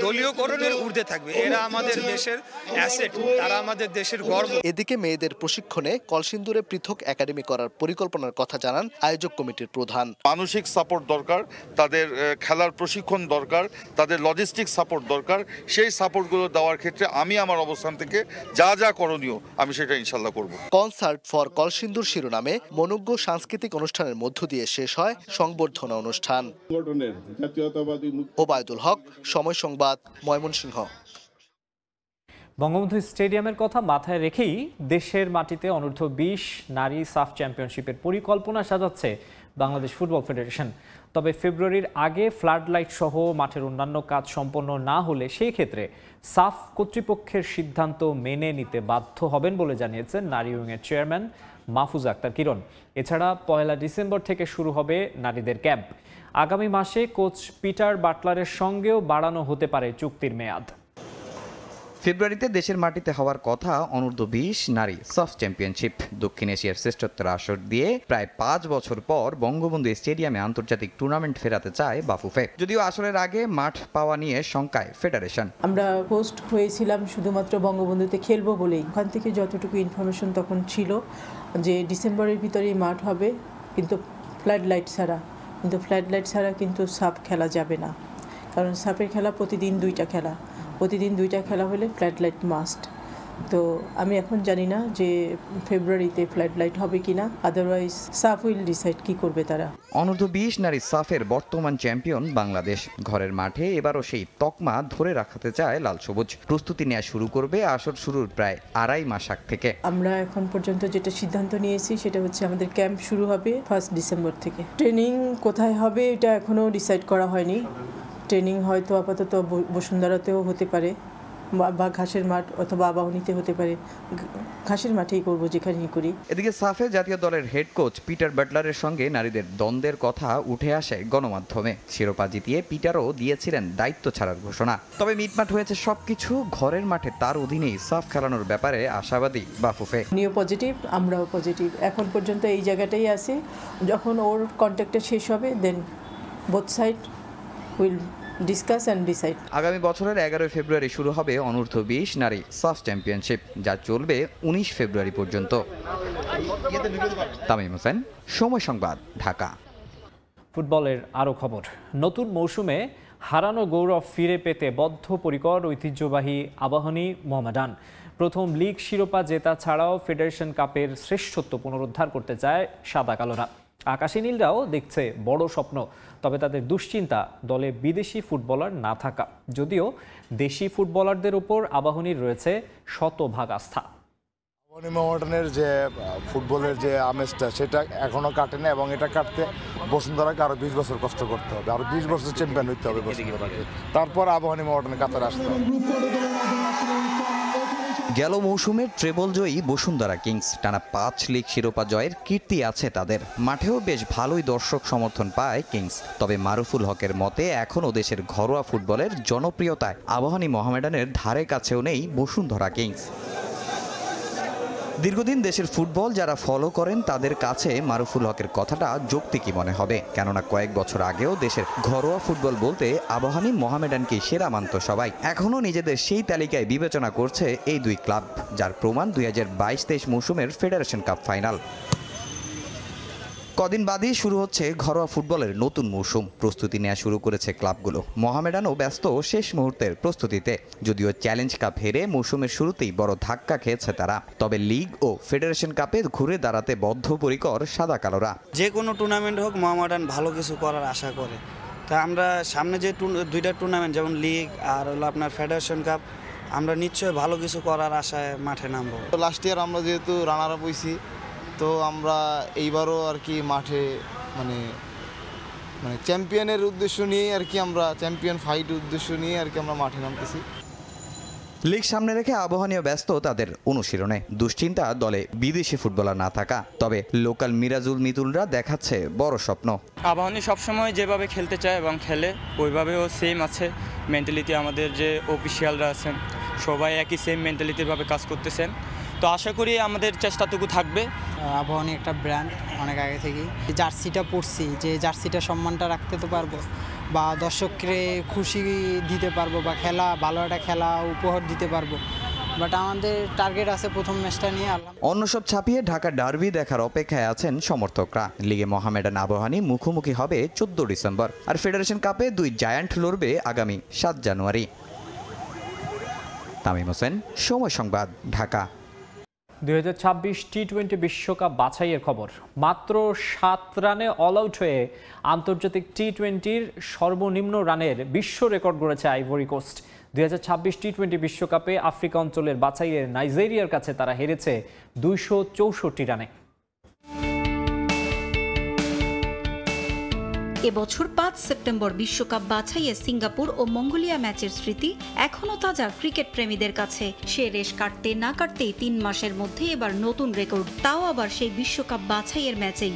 S19: দলীয়করণের ঊর্ধ্বে থাকবে। এরা আমাদের দেশের অ্যাসেট, তারা আমাদের দেশের গর্ব।
S15: এদিকে মেয়েদের প্রশিক্ষণে কলসিন্দুরে পৃথক একাডেমি করার পরিকল্পনার কথা জানান আয়োজক কমিটির প্রধান।
S20: মানসিক সাপোর্ট দরকার, তাদের খেলার প্রশিক্ষণ দরকার, তাদের লজিস্টিক সাপোর্ট দরকার। সেই সাপোর্টগুলো দেওয়ার ক্ষেত্রে আমি আমার অবস্থান থেকে যা যা করণীয় আমি সেটা ইনশাল্লাহ করব।
S15: কনসার্ট ফর কলসিন্দুর শিরোনামে মনোজ্ঞ সাংস্কৃতিক অনুষ্ঠানের মধ্য দিয়ে শেষ হয় সংবর্ধনা অনুষ্ঠান। ওবায়দুল হক, সময় সংবাদ, ময়মনসিংহ।
S1: বঙ্গবন্ধু স্টেডিয়ামের কথা মাথায় রেখেই দেশের মাটিতে অনূর্ধ্ব 20 নারী সাফ চ্যাম্পিয়নশিপের পরিকল্পনা সাজাচ্ছে বাংলাদেশ ফুটবল ফেডারেশন। তবে ফেব্রুয়ারির আগে ফ্লাড লাইট সহ মাঠের অন্যান্য কাজ সম্পন্ন না হলে সেই ক্ষেত্রে সাফ কর্তৃপক্ষের সিদ্ধান্ত মেনে নিতে বাধ্য হবেন বলে জানিয়েছেন নারী উইংয়ের চেয়ারম্যান মাহফুজা আক্তার কিরণ। এছাড়া 1 ডিসেম্বর থেকে শুরু হবে নারীদের ক্যাম্প। আগামী মাসে কোচ পিটার বাটলারের সঙ্গেও বাড়ানো হতে পারে চুক্তির মেয়াদ।
S21: ফেব্রুয়ারিতে দেশের মাটিতে হওয়ার কথা অনূর্ধ্ব 20 নারী সাফ চ্যাম্পিয়নশিপ। দক্ষিণ এশিয়ার শ্রেষ্ঠত্বের আসর দিয়ে প্রায় 5 বছর পর বঙ্গবন্ধু স্টেডিয়ামে আন্তর্জাতিক টুর্নামেন্ট ফেরাতে চায় বাফুফে। যদিও আসরের আগে মাঠ পাওয়া নিয়ে শঙ্কায় ফেডারেশন।
S22: আমরা হোস্ট হয়েছিলাম শুধুমাত্র বঙ্গবন্ধুতে খেলবো বলেই। ওখান থেকে যতটুকু ইনফরমেশন তখন ছিল যে ডিসেম্বরের ভিতরেই মাঠ হবে, কিন্তু ফ্লাড লাইট ছাড়া কিন্তু সাফ খেলা যাবে না, কারণ সাফের খেলা প্রতিদিন 2টা খেলা, প্রতিদিন 2টা খেলা হলে ফ্লাড লাইট মাস্ট। তো আমি এখন জানি না যে ফেব্রুয়ারিতে ফ্লাড লাইট হবে কিনা, আদারওয়াইজ সাফ উইল ডিসাইড কি করবে তারা।
S21: অনূর্ধ্ব-20 নারী সাফের বর্তমান চ্যাম্পিয়ন বাংলাদেশ। ঘরের মাঠে এবারও সেই তকমা ধরে রাখতে চায় লাল সবুজ। প্রস্তুতি নেওয়া শুরু করবে আসর শুরুর প্রায় 2.5 মাস আগ থেকে।
S22: আমরা এখন পর্যন্ত যেটা সিদ্ধান্ত নিয়েছি সেটা হচ্ছে আমাদের ক্যাম্প শুরু হবে 1 ডিসেম্বর থেকে। ট্রেনিং কোথায় হবে এটা এখনো ডিসাইড করা হয়নি। ট্রেনিং হয়তো আপাতত বসুন্ধরাতেও হতে পারে বা ঘাসের মাঠ অথবা আবাহনীতে হতে পারে। ঘাসের মাঠেই করব যেখানেই করি।
S21: এদিকে সাফে জাতীয় দলের হেড কোচ পিটার বাটলারের সঙ্গে নারীদের দ্বন্দ্বের কথা উঠে আসে গণমাধ্যমে। শিরোপা জিতিয়ে পিটারও দিয়েছিলেন দায়িত্ব ছাড়ার ঘোষণা। তবে মিটমাট হয়েছে সবকিছু। ঘরের মাঠে তার অধীনেই সাফ খেলানোর ব্যাপারে আশাবাদী বাফুফে।
S22: উনিও পজিটিভ, আমরাও পজিটিভ। এখন পর্যন্ত এই জায়গাটাই আছি। যখন ওর কন্ট্যাক্টটা শেষ হবে then both side will discuss and decide.
S21: আগামী বছরের 11 ফেব্রুয়ারি শুরু হবে অনূর্ধ্ব-20 নারী সাফ চ্যাম্পিয়নশিপ, যা চলবে 19 ফেব্রুয়ারি পর্যন্ত। তামিম হোসেন, সময় সংবাদ, ঢাকা।
S1: ফুটবলের আরও খবর। নতুন মৌসুমে হারানো গৌরব ফিরে পেতে বদ্ধপরিকর ঐতিহ্যবাহী আবাহনী মোহামেডান। প্রথম লিগ শিরোপা জেতা ছাড়াও ফেডারেশন কাপের শ্রেষ্ঠত্ব পুনরুদ্ধার করতে চায় সাদা কালোরা। আকাশী নীলরাও দেখছে বড় স্বপ্ন, তবে তাদের দুশ্চিন্তা দলে বিদেশি ফুটবলার না থাকা। যদিও দেশি ফুটবলারদের উপর আবাহনীর রয়েছে শতভাগ আস্থা।
S2: আবাহনী মোহামেডানের যে ফুটবলের যে আমেজটা সেটা এখনও কাটেনি, এবং এটা কাটতে বসুন্ধরাকে আরও 20 বছর কষ্ট করতে হবে, আরও 20 বছর চ্যাম্পিয়ন হইতে হবে বসুন্ধরাকে, তারপর আবাহনী মোহামেডানের কাতারে আসতে হবে।
S21: গেল মৌসুমে ট্রেবল জয়ী বসুন্ধরা কিংস, টানা 5 লিগ শিরোপা জয়ের কীর্তি আছে তাদের। মাঠেও বেশ ভালোই দর্শক সমর্থন পায় কিংস। তবে মারুফুল হকের মতে এখনও দেশের ঘরোয়া ফুটবলের জনপ্রিয়তায় আবাহনী মোহামেডানের ধারে কাছেও নেই বসুন্ধরা কিংস। দীর্ঘদিন দেশের ফুটবল যারা ফলো করেন তাদের কাছে মারুফুল হকের কথাটা যৌক্তিকই মনে হবে, কেননা কয়েক বছর আগেও দেশের ঘরোয়া ফুটবল বলতে আবাহনী মোহামেডানকে সেরা মানত সবাই। এখনও নিজেদের সেই তালিকায় বিবেচনা করছে এই দুই ক্লাব, যার প্রমাণ 2022-23 মৌসুমের ফেডারেশন কাপ ফাইনাল। কদিন বাদেই শুরু হচ্ছে ঘরোয়া ফুটবলের নতুন মৌসুম। প্রস্তুতি নেওয়া শুরু করেছে ক্লাবগুলো। মোহামেডানও ব্যস্ত শেষ মুহূর্তের প্রস্তুতিতে। যদিও চ্যালেঞ্জ কাপ হেরে মৌসুমের শুরুতেই বড় ধাক্কা খেয়েছে তারা, তবে লিগ ও ফেডারেশন কাপে ঘুরে দাঁড়াতে বদ্ধপরিকর সাদা কালোরা।
S3: যে কোনো টুর্নামেন্ট হোক মোহামেডান ভালো কিছু করার আশা করে। তা আমরা সামনে যে দুইটা টুর্নামেন্ট যেমন লিগ আর হলো আপনার ফেডারেশন কাপ, আমরা নিশ্চয়ই ভালো কিছু করার আশায় মাঠে নামবো।
S23: লাস্ট ইয়ার আমরা যেহেতু রানার আপ হইছি, তো আমরা এইবারও আর কি মাঠে মানে চ্যাম্পিয়নের উদ্দেশ্য নিয়ে আর কি, আমরা চ্যাম্পিয়ন ফাইট উদ্দেশ্য নিয়ে আর কি আমরা মাঠে নামতেছি।
S21: লিগ সামনে রেখে আবাহনীও ব্যস্ত তাদের অনুশীলনে। দুশ্চিন্তা দলে বিদেশি ফুটবলার না থাকা, তবে লোকাল মিরাজুল মিতুলরা দেখাচ্ছে বড় স্বপ্ন।
S24: আবাহনী সবসময় যেভাবে খেলতে চায় এবং খেলে ওইভাবেও সেম আছে মেন্টালিটি। আমাদের যে অফিসিয়ালরা আছেন সবাই একই সেম মেন্টালিটিভাবে কাজ করতেছেন, তো আশা করি আমাদের চেষ্টাটুকু থাকবে।
S25: আবাহনী একটা ব্র্যান্ড, অনেক আগে থেকেই জার্সিটা পরছি, যে জার্সিটা সম্মানটা রাখতে তো পারবো বা দর্শককে খুশি দিতে পারবো বা খেলা ভালো একটা খেলা উপহার দিতে পারবো, বাট আমাদের টার্গেট আছে প্রথম ম্যাচটা নিয়ে।
S21: অন্য সব ছাপিয়ে ঢাকা ডার্বি দেখার অপেক্ষায় আছেন সমর্থকরা। লিগে মোহামেডান আবাহনী মুখোমুখি হবে 14 ডিসেম্বর, আর ফেডারেশন কাপে দুই জায়ান্ট লড়বে আগামী 7 জানুয়ারি। তামিম হোসেন, সময় সংবাদ, ঢাকা।
S1: 2026 টি-20 বিশ্বকাপ বাছাইয়ের খবর। মাত্র 7 রানে অল আউট হয়ে আন্তর্জাতিক টি-20-র সর্বনিম্ন রানের বিশ্ব রেকর্ড গড়েছে আইভরি কোস্ট। 2026 টি-20 বিশ্বকাপে আফ্রিকা অঞ্চলের বাছাইয়ে নাইজেরিয়ার কাছে তারা হেরেছে 264 রানে।
S26: এবছর 5 সেপ্টেম্বর বিশ্বকাপ বাছাইয়ে সিঙ্গাপুর ও মঙ্গোলিয়া ম্যাচের স্মৃতি এখনও তাজা ক্রিকেট প্রেমীদের কাছে। সে রেশ কাটতে না কাটতেই 3 মাসের মধ্যে এবার নতুন রেকর্ড, তাও আবার সেই বিশ্বকাপ বাছাইয়ের ম্যাচেই।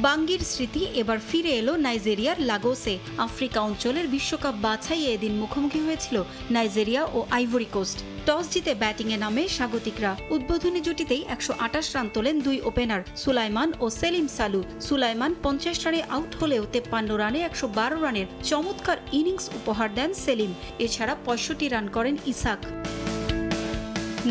S26: বাঙ্গির স্মৃতি এবার ফিরে এলো নাইজেরিয়ার লাগোসে। আফ্রিকা অঞ্চলের বিশ্বকাপ বাছাইয়ে এদিন মুখোমুখি হয়েছিল নাইজেরিয়া ও আইভরি কোস্ট। টস জিতে ব্যাটিংয়ে নামে স্বাগতিকরা। উদ্বোধনী জুটিতেই 128 রান তোলেন দুই ওপেনার সুলাইমান ও সেলিম সালু। সুলাইমান 50 রানে আউট হলেও 53 রানে 112 রানের চমৎকার ইনিংস উপহার দেন সেলিম। এছাড়া 65 রান করেন ইসাক।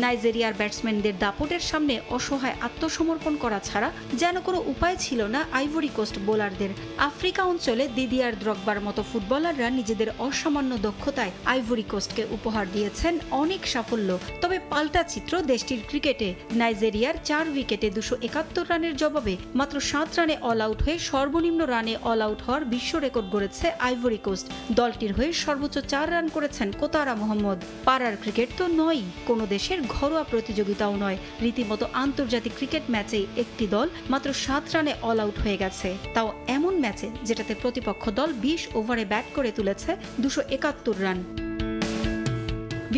S26: নাইজেরিয়ার ব্যাটসম্যানদের দাপটের সামনে অসহায় আত্মসমর্পণ করা ছাড়া যেন কোনো উপায় ছিল না আইভরি কোস্ট বোলারদের। আফ্রিকা অঞ্চলে দিদিয়ার দ্রগবার মতো ফুটবলাররা নিজেদের অসামান্য দক্ষতায় আইভরি কোস্টকে উপহার দিয়েছেন অনেক সাফল্য। তবে পাল্টা চিত্র দেশটির ক্রিকেটে। নাইজেরিয়ার 4 উইকেটে 271 রানের জবাবে মাত্র 7 রানে অল আউট হয়ে সর্বনিম্ন রানে অল আউট হওয়ার বিশ্ব রেকর্ড গড়েছে আইভরি কোস্ট। দলটির হয়ে সর্বোচ্চ 4 রান করেছেন কোতারা মোহাম্মদ। পাড়ার ক্রিকেট তো নয়, কোনো দেশের ঘরোয়া প্রতিযোগিতাও নয়, রীতিমতো আন্তর্জাতিক ক্রিকেট ম্যাচেই একটি দল মাত্র 7 রানে অল আউট হয়ে গেছে, তাও এমন ম্যাচে যেটাতে প্রতিপক্ষ দল 20 ওভারে ব্যাট করে তুলেছে 271 রান।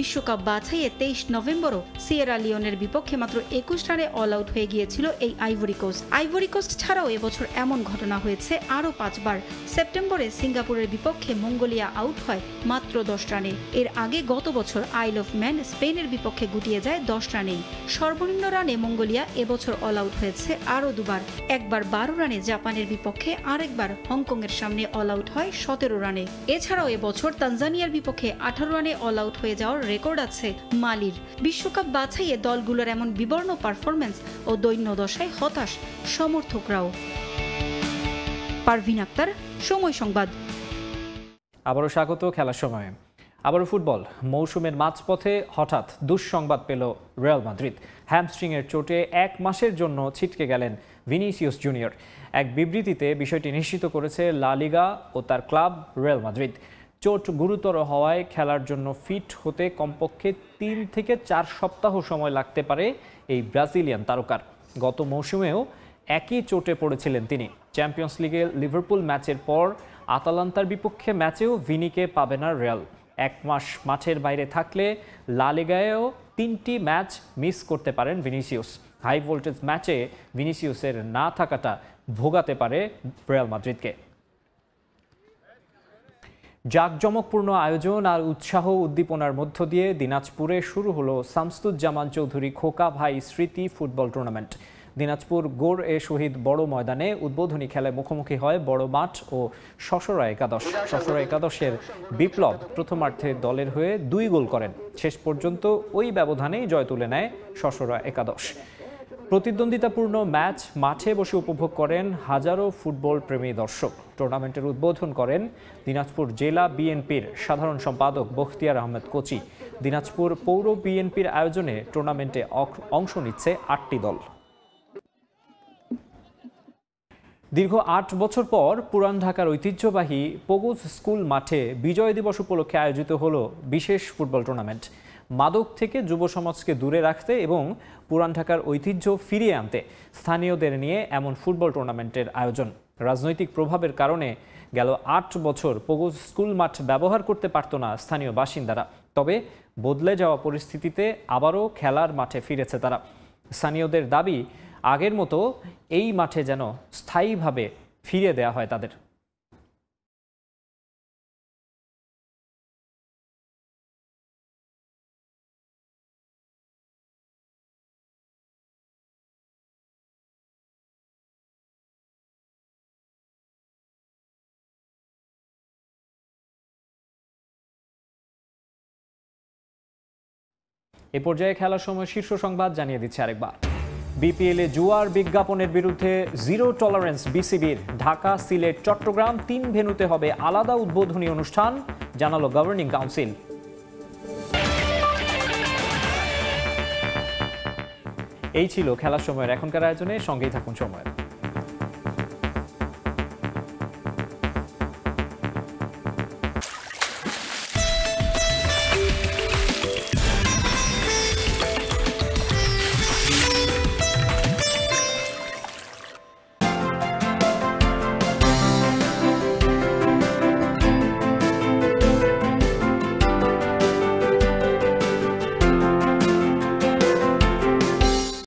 S26: বিশ্বকাপ বাছাইয়ে 23 নভেম্বরও সিয়েরা লিওনের বিপক্ষে মাত্র 21 রানে অল আউট হয়ে গিয়েছিল এই আইভরি কোস্ট। আইভরি কোস্ট ছাড়াও এবছর এমন ঘটনা হয়েছে আরও 5 বার। সেপ্টেম্বরে সিঙ্গাপুরের বিপক্ষে মঙ্গোলিয়া আউট হয় মাত্র 10 রানে। এর আগে গত বছর আইল অফ ম্যান স্পেনের বিপক্ষে গুটিয়ে যায় 10 রানেই। সর্বনিম্ন রানে মঙ্গোলিয়া এবছর অল আউট হয়েছে আরও 2 বার। একবার 12 রানে জাপানের বিপক্ষে, আরেকবার হংকংয়ের সামনে অল আউট হয় 17 রানে। এছাড়াও এবছর তানজানিয়ার বিপক্ষে 18 রানে অল আউট হয়ে যাওয়ার রেকর্ড আছে মালির। বিশ্বকাপ বাছাইয়ে দলগুলোর এমন বিবর্ণ পারফরম্যান্স ও দৈন্য দশায় হতাশ সমর্থকরাও। পারভিন আক্তার, সময় সংবাদ।
S1: আবারও স্বাগত খেলার সময়ে। আবারও ফুটবল। মৌসুমের মাঝপথে হঠাৎ দুঃসংবাদ পেল রিয়াল মাদ্রিদ। হ্যামস্ট্রিংয়ের চোটে 1 মাসের জন্য ছিটকে গেলেন ভিনিসিয়াস জুনিয়র। এক বিবৃতিতে বিষয়টি নিশ্চিত করেছে লা লিগা ও তার ক্লাব রিয়াল মাদ্রিদ। চোট গুরুতর হওয়ায় খেলার জন্য ফিট হতে কমপক্ষে 3 থেকে 4 সপ্তাহ সময় লাগতে পারে এই ব্রাজিলিয়ান তারকার। গত মৌসুমেও একই চোটে পড়েছিলেন তিনি। চ্যাম্পিয়ন্স লিগে লিভারপুল ম্যাচের পর আতালান্তার বিপক্ষে ম্যাচেও ভিনিকে পাবে না রিয়াল। 1 মাস মাঠের বাইরে থাকলে লা লিগায়ও 3টি ম্যাচ মিস করতে পারেন ভিনিসিয়াস। হাই ভোল্টেজ ম্যাচে ভিনিসিয়াসের না থাকাটা ভোগাতে পারে রিয়াল মাদ্রিদকে। জাঁকজমকপূর্ণ আয়োজন আর উৎসাহ উদ্দীপনার মধ্য দিয়ে দিনাজপুরে শুরু হলো শামসুজ্জামান চৌধুরী খোকা ভাই স্মৃতি ফুটবল টুর্নামেন্ট। দিনাজপুর গোর এ শহীদ বড় ময়দানে উদ্বোধনী খেলায় মুখোমুখি হয় বড় মাঠ ও শশরা একাদশ। শশরা একাদশের বিপ্লব প্রথমার্ধে দলের হয়ে 2 গোল করেন। শেষ পর্যন্ত ওই ব্যবধানেই জয় তুলে নেয় শশরা একাদশ। প্রতিদ্বন্দ্বিতাপূর্ণ ম্যাচ মাঠে বসে উপভোগ করেন হাজারো ফুটবল প্রেমী দর্শক। টুর্নামেন্টের উদ্বোধন করেন দিনাজপুর জেলা বিএনপির সাধারণ সম্পাদক বখতিয়ার আহমেদ কোচি। দিনাজপুর পৌর বিএনপির আয়োজনে টুর্নামেন্টে অংশ নিচ্ছে 8টি দল। দীর্ঘ 8 বছর পর পুরান ঢাকার ঐতিহ্যবাহী পগুজ স্কুল মাঠে বিজয় দিবস উপলক্ষে আয়োজিত হলো বিশেষ ফুটবল টুর্নামেন্ট। মাদক থেকে যুব সমাজকে দূরে রাখতে এবং পুরান ঢাকার ঐতিহ্য ফিরিয়ে আনতে স্থানীয়দের নিয়ে এমন ফুটবল টুর্নামেন্টের আয়োজন। রাজনৈতিক প্রভাবের কারণে গেল 8 বছর পগুজ স্কুল মাঠ ব্যবহার করতে পারত না স্থানীয় বাসিন্দারা। তবে বদলে যাওয়া পরিস্থিতিতে আবারও খেলার মাঠে ফিরেছে তারা। স্থানীয়দের দাবি, আগের মতো এই মাঠে যেন স্থায়ীভাবে ফিরিয়ে দেওয়া হয় তাদের। এ পর্যায়ে খেলার সময় শীর্ষ সংবাদ জানিয়ে দিচ্ছে আরেকবার। বিপিএলে জুয়ার বিজ্ঞাপনের বিরুদ্ধে জিরো টলারেন্স বিসিবির। ঢাকা, সিলেট, চট্টগ্রাম 3 ভেন্যুতে হবে আলাদা উদ্বোধনী অনুষ্ঠান, জানালো গভর্নিং কাউন্সিল। এই ছিল খেলার সময়ের এখনকার আয়োজনে। সঙ্গেই থাকুন সময়।